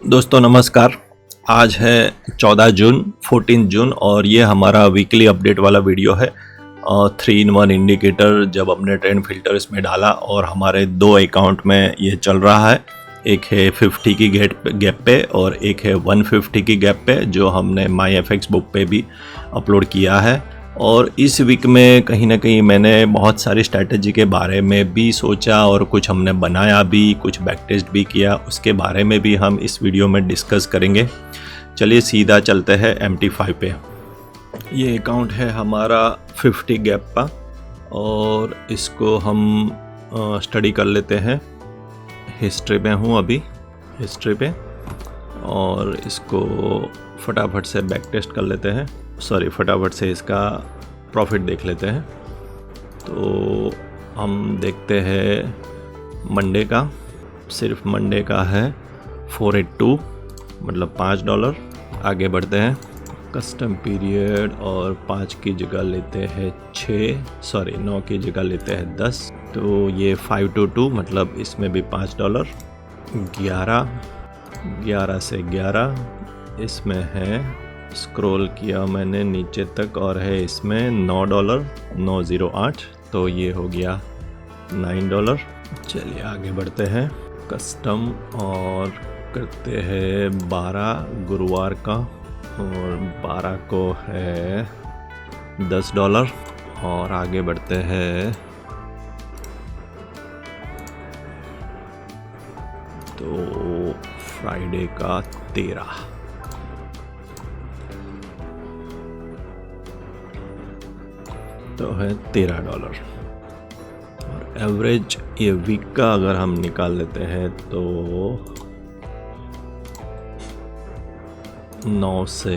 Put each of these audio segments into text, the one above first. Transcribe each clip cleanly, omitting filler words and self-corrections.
दोस्तों नमस्कार। आज है 14 जून 14 जून और ये हमारा वीकली अपडेट वाला वीडियो है। 3-in-1 इंडिकेटर जब हमने ट्रेंड फिल्टर इसमें डाला और हमारे दो अकाउंट में ये चल रहा है। एक है 50 की गैप पे और एक है 150 की गैप पे, जो हमने माई FX बुक पे भी अपलोड किया है। और इस वीक में कहीं ना कहीं मैंने बहुत सारी स्ट्रैटेजी के बारे में भी सोचा और कुछ हमने बनाया भी, कुछ बैक टेस्ट भी किया, उसके बारे में भी हम इस वीडियो में डिस्कस करेंगे। चलिए सीधा चलते हैं MT5 पे। ये अकाउंट है हमारा 50 गैप का और इसको हम स्टडी कर लेते हैं। हिस्ट्री पे हूँ अभी, हिस्ट्री पे, और इसको फटाफट से बैक टेस्ट कर लेते हैं। फटाफट से इसका प्रॉफिट देख लेते हैं। तो हम देखते हैं मंडे का, सिर्फ मंडे का है 482, मतलब $5। आगे बढ़ते हैं, कस्टम पीरियड, और 5 की जगह लेते हैं 9 की जगह लेते हैं 10। तो ये 522, मतलब इसमें भी $5। 11 से 11 इसमें है, स्क्रॉल किया मैंने नीचे तक और है इसमें $9, 908, तो ये हो गया $9। चलिए आगे बढ़ते हैं, कस्टम, और करते हैं 12 गुरुवार का, और 12 को है $10। और आगे बढ़ते हैं तो फ्राइडे का 13, तो है $13। और एवरेज ये वीक का अगर हम निकाल लेते हैं तो 9 से,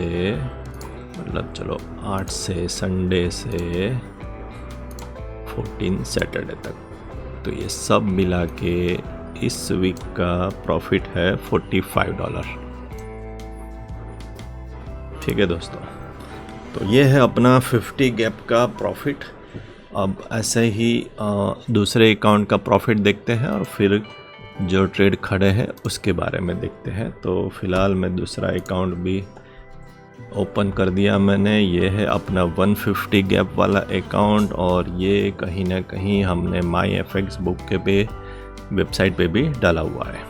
मतलब चलो 8 से संडे से 14 सैटरडे तक, तो ये सब मिला के इस वीक का प्रॉफिट है $45। ठीक है दोस्तों, तो ये है अपना 50 गैप का प्रॉफिट। अब ऐसे ही दूसरे अकाउंट का प्रॉफिट देखते हैं और फिर जो ट्रेड खड़े हैं उसके बारे में देखते हैं। तो फ़िलहाल मैं दूसरा अकाउंट भी ओपन कर दिया मैंने। ये है अपना 150 गैप वाला अकाउंट और ये कहीं ना कहीं हमने माई FX बुक के पे वेबसाइट पे भी डाला हुआ है।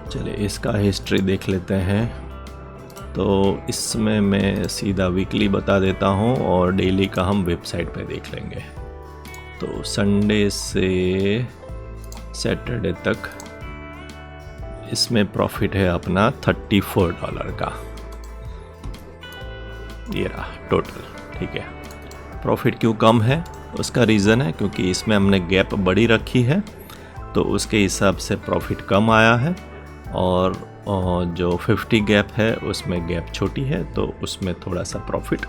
चलिए इसका हिस्ट्री देख लेते हैं। तो इसमें मैं सीधा वीकली बता देता हूँ और डेली का हम वेबसाइट पे देख लेंगे। तो संडे से सैटरडे तक इसमें प्रॉफिट है अपना $34 का, ये रहा टोटल। ठीक है, प्रॉफिट क्यों कम है उसका रीज़न है क्योंकि इसमें हमने गैप बड़ी रखी है, तो उसके हिसाब से प्रॉफिट कम आया है। और जो 50 गैप है उसमें गैप छोटी है, तो उसमें थोड़ा सा प्रॉफिट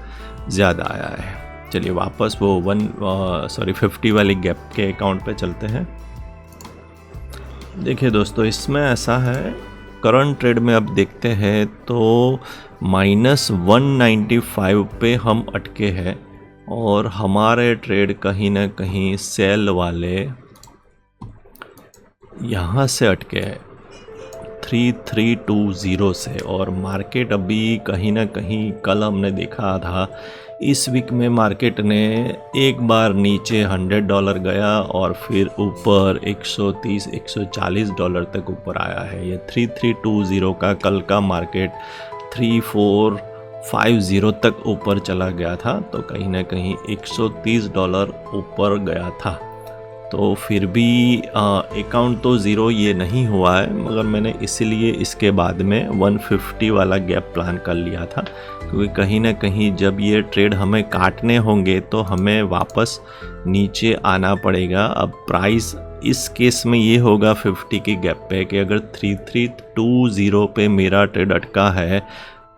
ज़्यादा आया है। चलिए वापस वो 50 वाली गैप के अकाउंट पे चलते हैं। देखिए दोस्तों, इसमें ऐसा है, करंट ट्रेड में अब देखते हैं तो -195 पे हम अटके हैं और हमारे ट्रेड कहीं ना कहीं सेल वाले यहाँ से अटके हैं 3320 से। और मार्केट अभी कहीं ना कहीं, कल हमने देखा था, इस वीक में मार्केट ने एक बार नीचे $100 गया और फिर ऊपर $130-140 तक ऊपर आया है। ये 3320 का कल का मार्केट 3450 तक ऊपर चला गया था, तो कहीं ना कहीं $130 ऊपर गया था। तो फिर भी अकाउंट तो ज़ीरो ये नहीं हुआ है, मगर मैंने इसीलिए इसके बाद में 150 वाला गैप प्लान कर लिया था, क्योंकि कहीं ना कहीं जब ये ट्रेड हमें काटने होंगे तो हमें वापस नीचे आना पड़ेगा। अब प्राइस इस केस में ये होगा 50 की गैप पे कि अगर 3320 पे मेरा ट्रेड अटका है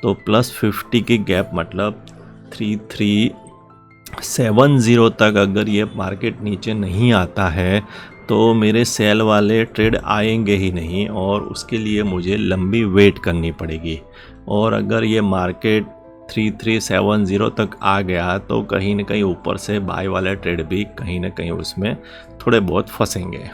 तो प्लस 50 की गैप मतलब 3370 तक अगर ये मार्केट नीचे नहीं आता है तो मेरे सेल वाले ट्रेड आएंगे ही नहीं, और उसके लिए मुझे लंबी वेट करनी पड़ेगी। और अगर ये मार्केट 3370 तक आ गया तो कहीं ना कहीं ऊपर से बाय वाले ट्रेड भी कहीं ना कहीं उसमें थोड़े बहुत फंसेंगे।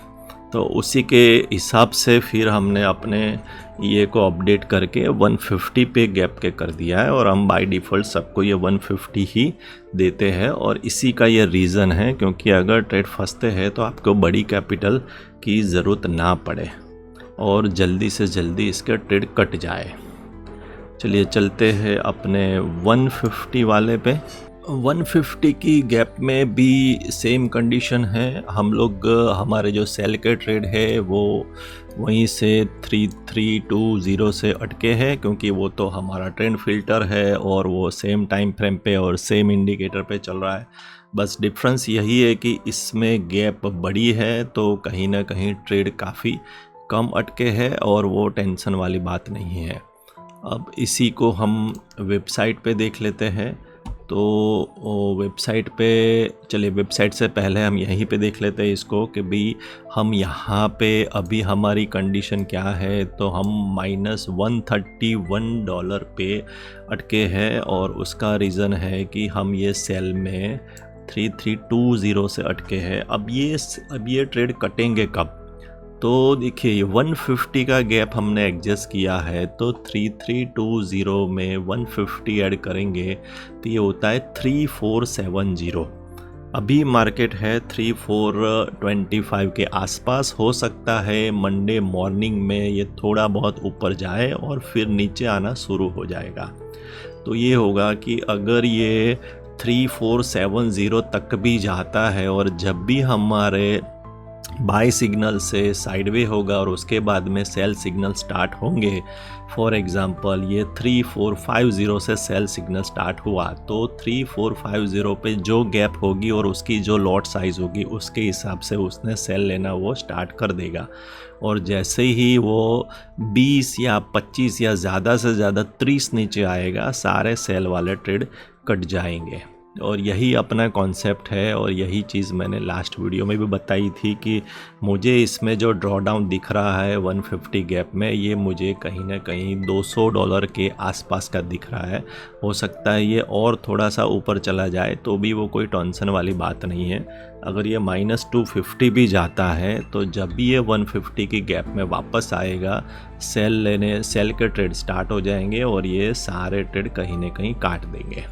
तो उसी के हिसाब से फिर हमने अपने ये को अपडेट करके 150 पे गैप के कर दिया है और हम बाय डिफ़ॉल्ट सबको ये 150 ही देते हैं। और इसी का ये रीज़न है क्योंकि अगर ट्रेड फंसते हैं तो आपको बड़ी कैपिटल की ज़रूरत ना पड़े और जल्दी से जल्दी इसके ट्रेड कट जाए। चलिए चलते हैं अपने 150 वाले पे। 150 की गैप में भी सेम कंडीशन है। हम लोग हमारे जो सेल के ट्रेड है वो वहीं से 3320 से अटके हैं क्योंकि वो तो हमारा ट्रेंड फिल्टर है और वो सेम टाइम फ्रेम पे और सेम इंडिकेटर पे चल रहा है। बस डिफरेंस यही है कि इसमें गैप बड़ी है तो कहीं ना कहीं ट्रेड काफ़ी कम अटके हैं और वो टेंशन वाली बात नहीं है। अब इसी को हम वेबसाइट पे देख लेते हैं। तो वेबसाइट पे चलिए, वेबसाइट से पहले हम यहीं पे देख लेते हैं इसको कि भाई हम यहाँ पे अभी हमारी कंडीशन क्या है। तो हम -$131 पे अटके हैं और उसका रीज़न है कि हम ये सेल में 3320 से अटके हैं। अब ये ट्रेड कटेंगे कब? तो देखिए, ये 150 का गैप हमने एडजस्ट किया है तो 3320 में 150 ऐड करेंगे तो ये होता है 3470। अभी मार्केट है 3425 के आसपास। हो सकता है मंडे मॉर्निंग में ये थोड़ा बहुत ऊपर जाए और फिर नीचे आना शुरू हो जाएगा। तो ये होगा कि अगर ये 3470 तक भी जाता है और जब भी हमारे बाय सिग्नल से साइडवे होगा और उसके बाद में सेल सिग्नल स्टार्ट होंगे, फॉर एग्जांपल ये 3450 से सेल सिग्नल स्टार्ट हुआ तो 3450 पे जो गैप होगी और उसकी जो लॉट साइज़ होगी उसके हिसाब से उसने सेल लेना वो स्टार्ट कर देगा। और जैसे ही वो 20 या 25 या ज़्यादा से ज़्यादा 30 नीचे आएगा, सारे सेल वाले ट्रेड कट जाएंगे। और यही अपना कॉन्सेप्ट है और यही चीज़ मैंने लास्ट वीडियो में भी बताई थी कि मुझे इसमें जो ड्रॉडाउन दिख रहा है 150 गैप में, ये मुझे कहीं ना कहीं $200 के आसपास का दिख रहा है। हो सकता है ये और थोड़ा सा ऊपर चला जाए तो भी वो कोई टेंशन वाली बात नहीं है। अगर ये -250 भी जाता है तो जब भी ये 150 की गैप में वापस आएगा, सेल के ट्रेड स्टार्ट हो जाएंगे और ये सारे ट्रेड कहीं ना कहीं काट देंगे।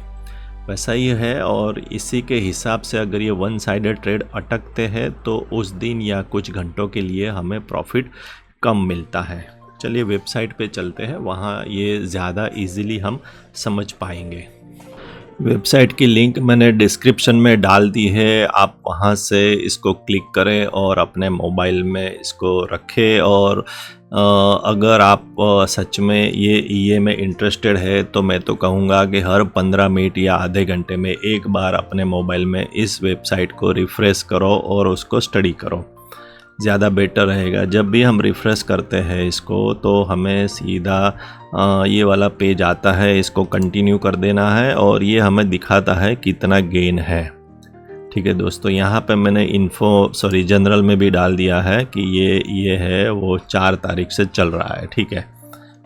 वैसा ही है। और इसी के हिसाब से अगर ये वन साइडेड ट्रेड अटकते हैं तो उस दिन या कुछ घंटों के लिए हमें प्रॉफिट कम मिलता है। चलिए वेबसाइट पे चलते हैं, वहाँ ये ज़्यादा इजीली हम समझ पाएंगे। वेबसाइट की लिंक मैंने डिस्क्रिप्शन में डाल दी है, आप वहाँ से इसको क्लिक करें और अपने मोबाइल में इसको रखें। और अगर आप सच में ये में इंटरेस्टेड है तो मैं तो कहूँगा कि हर 15 मिनट या आधे घंटे में एक बार अपने मोबाइल में इस वेबसाइट को रिफ़्रेश करो और उसको स्टडी करो, ज़्यादा बेटर रहेगा। जब भी हम रिफ़्रेश करते हैं इसको तो हमें सीधा ये वाला पेज आता है, इसको कंटिन्यू कर देना है और ये हमें दिखाता है कितना गेन है। ठीक है दोस्तों, यहाँ पे मैंने जनरल में भी डाल दिया है कि ये है वो 4 तारीख से चल रहा है। ठीक है,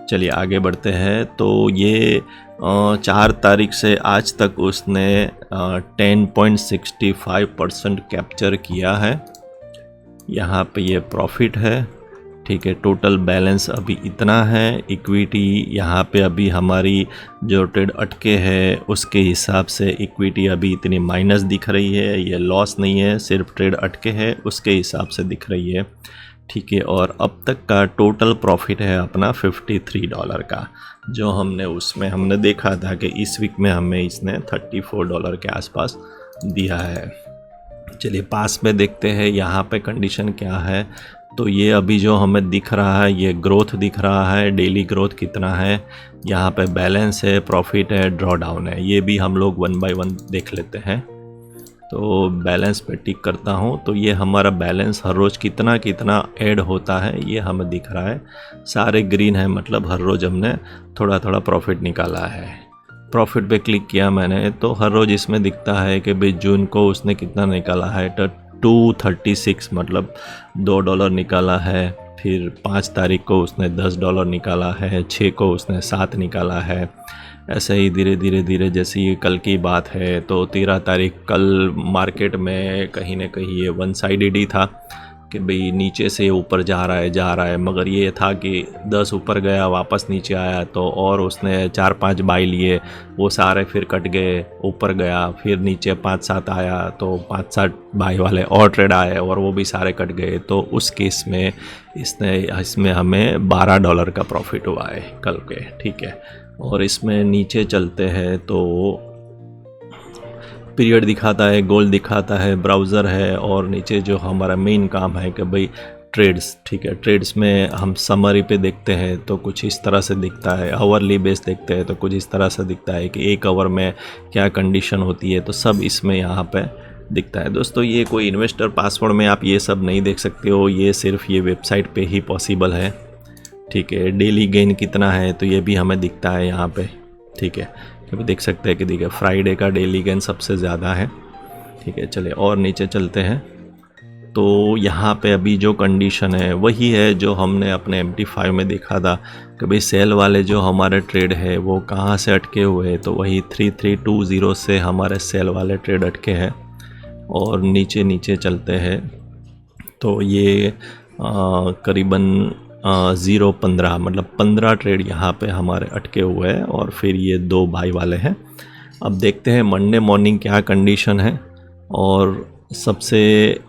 चलिए आगे बढ़ते हैं। तो ये 4 तारीख से आज तक उसने 10.65% कैप्चर किया है। यहाँ पे ये प्रॉफिट है। ठीक है, टोटल बैलेंस अभी इतना है। इक्विटी यहाँ पे अभी हमारी जो ट्रेड अटके हैं उसके हिसाब से इक्विटी अभी इतनी माइनस दिख रही है। ये लॉस नहीं है, सिर्फ ट्रेड अटके हैं उसके हिसाब से दिख रही है। ठीक है, और अब तक का टोटल प्रॉफिट है अपना $53 का, जो हमने देखा था कि इस वीक में हमें इसने $34 के आसपास दिया है। चलिए पास में देखते हैं यहाँ पे कंडीशन क्या है। तो ये अभी जो हमें दिख रहा है ये ग्रोथ दिख रहा है, डेली ग्रोथ कितना है, यहाँ पे बैलेंस है, प्रॉफिट है, ड्रॉ डाउन है। ये भी हम लोग 1 बाय 1 देख लेते हैं। तो बैलेंस पे टिक करता हूँ तो ये हमारा बैलेंस हर रोज़ कितना ऐड होता है ये हमें दिख रहा है। सारे ग्रीन है, मतलब हर रोज़ हमने थोड़ा थोड़ा प्रॉफिट निकाला है। प्रॉफिट पे क्लिक किया मैंने तो हर रोज़ इसमें दिखता है कि भाई जून को उसने कितना निकाला है, तो 236 मतलब $2 निकाला है। फिर 5 तारीख को उसने $10 निकाला है, 6 को उसने 7 निकाला है। ऐसे ही धीरे धीरे जैसे ये कल की बात है तो 13 तारीख कल मार्केट में कहीं ना कहीं ये वन साइडेड ही था कि भाई नीचे से ऊपर जा रहा है, मगर ये था कि 10 ऊपर गया वापस नीचे आया तो और उसने 4-5 बाई लिए, वो सारे फिर कट गए, ऊपर गया फिर नीचे 5-7 आया तो 5-7 बाई वाले और ट्रेड आए और वो भी सारे कट गए। तो उस केस में इसमें हमें $12 का प्रॉफिट हुआ है कल के, ठीक है। और इसमें नीचे चलते हैं तो पीरियड दिखाता है, गोल दिखाता है, ब्राउज़र है और नीचे जो हमारा मेन काम है कि भाई ट्रेड्स, ठीक है। ट्रेड्स में हम समरी पे देखते हैं तो कुछ इस तरह से दिखता है, आवरली बेस देखते हैं तो कुछ इस तरह से दिखता है कि 1 आवर में क्या कंडीशन होती है, तो सब इसमें यहाँ पे दिखता है। दोस्तों ये कोई इन्वेस्टर पासवर्ड में आप ये सब नहीं देख सकते हो, ये सिर्फ ये वेबसाइट पे ही पॉसिबल है, ठीक है। डेली गेन कितना है तो ये भी हमें दिखता है यहाँ पे, ठीक है। अभी देख सकते हैं कि देखिए फ्राइडे का डेली गेन सबसे ज़्यादा है, ठीक है। चलिए और नीचे चलते हैं तो यहाँ पे अभी जो कंडीशन है वही है जो हमने अपने MT5 में देखा था कि भाई सेल वाले जो हमारे ट्रेड है वो कहाँ से अटके हुए हैं, तो वही 3320 से हमारे सेल वाले ट्रेड अटके हैं। और नीचे चलते हैं तो ये करीबन 0.15 मतलब 15 ट्रेड यहाँ पे हमारे अटके हुए हैं और फिर ये 2 बाई वाले हैं। अब देखते हैं मंडे मॉर्निंग क्या कंडीशन है। और सबसे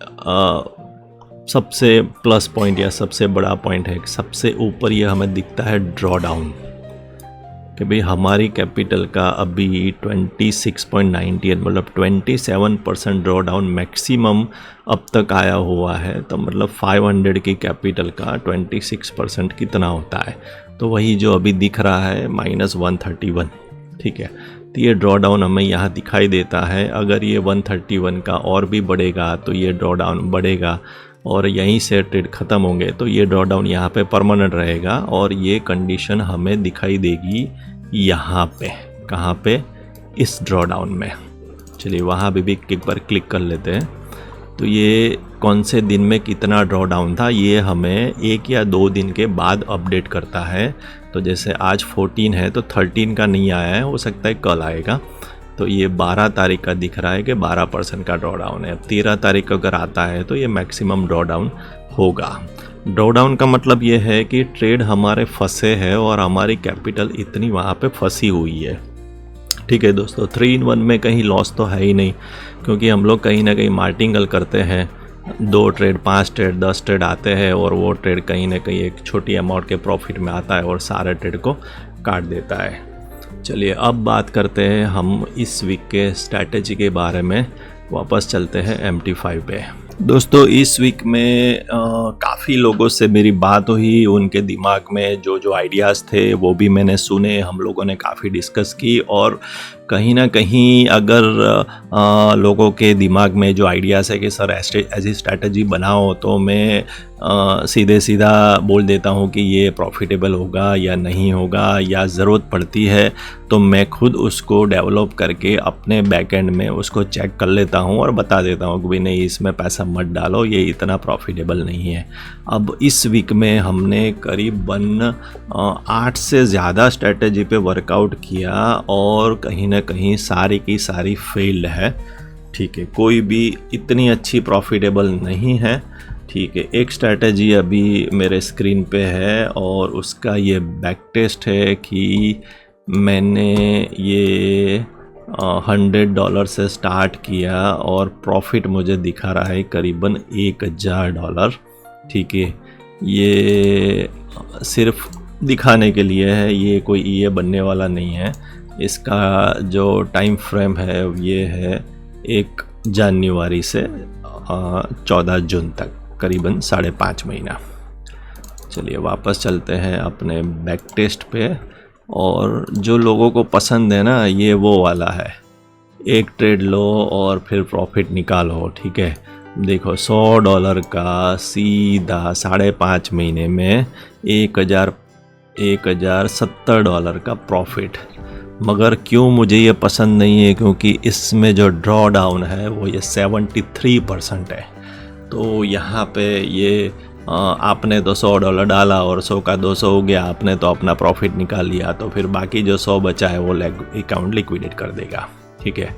प्लस पॉइंट या सबसे बड़ा पॉइंट है, सबसे ऊपर ये हमें दिखता है ड्रॉ डाउन कि भाई हमारी कैपिटल का अभी 26.98 मतलब 27% ड्रॉ डाउन मैक्सिमम अब तक आया हुआ है। तो मतलब 500 की कैपिटल का 26% कितना होता है, तो वही जो अभी दिख रहा है -131, ठीक है। तो ये ड्रॉ डाउन हमें यहाँ दिखाई देता है। अगर ये 131 का और भी बढ़ेगा तो ये ड्रॉ डाउन बढ़ेगा और यहीं से ट्रेड ख़त्म होंगे तो ये ड्रॉ डाउन यहाँ पे परमानेंट रहेगा और ये कंडीशन हमें दिखाई देगी यहाँ पे, कहाँ पे, इस ड्रॉ डाउन में। चलिए वहाँ भी एक बार क्लिक कर लेते हैं। तो ये कौन से दिन में कितना ड्रॉ डाउन था ये हमें 1 या 2 दिन के बाद अपडेट करता है। तो जैसे आज 14 है तो 13 का नहीं आया है, हो सकता है कल आएगा। तो ये 12 तारीख का दिख रहा है कि 12% का ड्रॉ डाउन है। अब 13 तारीख अगर आता है तो ये मैक्सिमम ड्रॉ डाउन होगा। ड्रॉ डाउन का मतलब ये है कि ट्रेड हमारे फंसे हैं और हमारी कैपिटल इतनी वहाँ पे फंसी हुई है, ठीक है दोस्तों। 3 in 1 में कहीं लॉस तो है ही नहीं, क्योंकि हम लोग कहीं ना कहीं मार्टिंगल करते हैं। 2 ट्रेड, 5 ट्रेड, 10 ट्रेड आते हैं और वो ट्रेड कहीं ना कहीं एक छोटी अमाउंट के प्रॉफिट में आता है और सारे ट्रेड को काट देता है। चलिए अब बात करते हैं हम इस वीक के स्ट्रैटेजी के बारे में। वापस चलते हैं MT5 पे। दोस्तों इस वीक में काफ़ी लोगों से मेरी बात हुई, उनके दिमाग में जो आइडियाज़ थे वो भी मैंने सुने, हम लोगों ने काफ़ी डिस्कस की। और कहीं ना कहीं अगर लोगों के दिमाग में जो आइडियाज़ है कि सर ऐसी स्ट्रैटेजी बनाओ, तो मैं सीधा बोल देता हूँ कि ये प्रॉफिटेबल होगा या नहीं होगा, या ज़रूरत पड़ती है तो मैं खुद उसको डेवलप करके अपने बैकएंड में उसको चेक कर लेता हूँ और बता देता हूँ कि भाई नहीं, इसमें पैसा मत डालो, ये इतना प्रॉफिटेबल नहीं है। अब इस वीक में हमने करीबन 8 से ज़्यादा स्ट्रैटेजी पे वर्कआउट किया और कहीं ना कहीं सारी की सारी फेल्ड है, ठीक है। कोई भी इतनी अच्छी प्रॉफिटेबल नहीं है, ठीक है। एक स्ट्रैटेजी अभी मेरे स्क्रीन पे है और उसका ये बैक टेस्ट है कि मैंने ये $100 से स्टार्ट किया और प्रॉफिट मुझे दिखा रहा है करीबन $1000, ठीक है। ये सिर्फ दिखाने के लिए है, ये कोई ये बनने वाला नहीं है। इसका जो टाइम फ्रेम है ये है 1 जनवरी से 14 जून तक, करीबन 5.5 महीना। चलिए वापस चलते हैं अपने बैक टेस्ट पे। और जो लोगों को पसंद है ना, ये वो वाला है, एक ट्रेड लो और फिर प्रॉफिट निकालो, ठीक है। देखो $100 का सीधा 5.5 महीने में $1070 का प्रॉफिट। मगर क्यों मुझे ये पसंद नहीं है, क्योंकि इसमें जो ड्रॉ डाउन है वो ये 73% है। तो यहाँ पे ये आपने तो $100 डाला और 100 का 200 हो गया, आपने तो अपना प्रॉफिट निकाल लिया, तो फिर बाकी जो 100 बचा है वो अकाउंट लिक्विडेट कर देगा, ठीक है।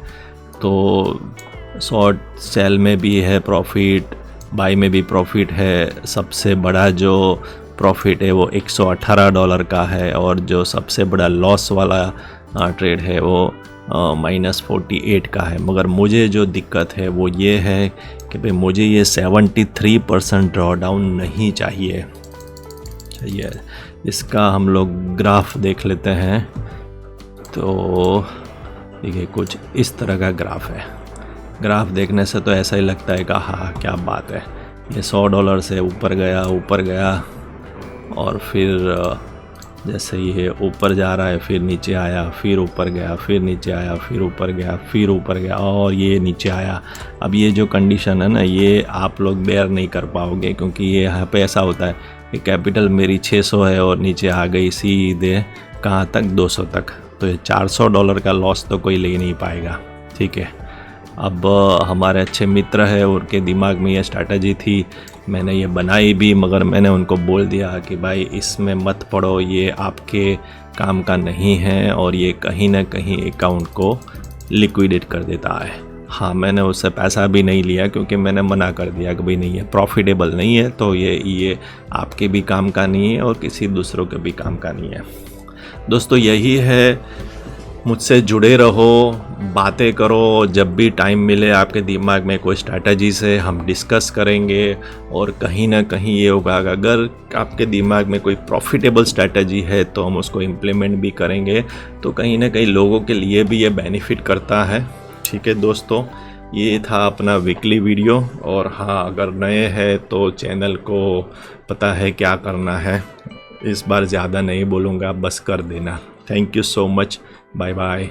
तो शॉर्ट सेल में भी है प्रॉफिट, बाई में भी प्रॉफिट है। सबसे बड़ा जो प्रॉफिट है वो $118 का है, और जो सबसे बड़ा लॉस वाला ट्रेड है वो -48 का है। मगर मुझे जो दिक्कत है वो ये है कि भाई मुझे ये 73% ड्रॉडाउन नहीं चाहिए। चलिए इसका हम लोग ग्राफ देख लेते हैं। तो देखिए कुछ इस तरह का ग्राफ है। ग्राफ देखने से तो ऐसा ही लगता है कि हाँ क्या बात है, ये $100 से ऊपर गया और फिर जैसे ये ऊपर जा रहा है फिर नीचे आया, फिर ऊपर गया, फिर नीचे आया, फिर ऊपर गया, फिर ऊपर गया और ये नीचे आया। अब ये जो कंडीशन है ना, ये आप लोग बेयर नहीं कर पाओगे, क्योंकि ये यहाँ पे ऐसा होता है कि कैपिटल मेरी 600 है और नीचे आ गई सीधे कहाँ तक, 200 तक। तो ये $400 का लॉस तो कोई ले नहीं पाएगा। ठीक है, अब हमारे अच्छे मित्र हैं, उनके दिमाग में ये स्ट्रैटेजी थी, मैंने ये बनाई भी, मगर मैंने उनको बोल दिया कि भाई इसमें मत पड़ो, ये आपके काम का नहीं है और ये कहीं ना कहीं अकाउंट को लिक्विडेट कर देता है। हाँ, मैंने उससे पैसा भी नहीं लिया क्योंकि मैंने मना कर दिया कि भाई नहीं है, प्रॉफिटेबल नहीं है, तो ये आपके भी काम का नहीं है और किसी दूसरों के भी काम का नहीं है। दोस्तों यही है, मुझसे जुड़े रहो, बातें करो, जब भी टाइम मिले आपके दिमाग में कोई स्ट्रैटेजी से हम डिस्कस करेंगे। और कहीं ना कहीं ये होगा, अगर आपके दिमाग में कोई प्रॉफिटेबल स्ट्रैटेजी है तो हम उसको इम्प्लीमेंट भी करेंगे, तो कहीं ना कहीं लोगों के लिए भी ये बेनिफिट करता है। ठीक है दोस्तों, ये था अपना वीकली वीडियो। और हाँ, अगर नए हैं तो चैनल को पता है क्या करना है, इस बार ज़्यादा नहीं बोलूँगा, बस कर देना। Thank you so much, bye bye.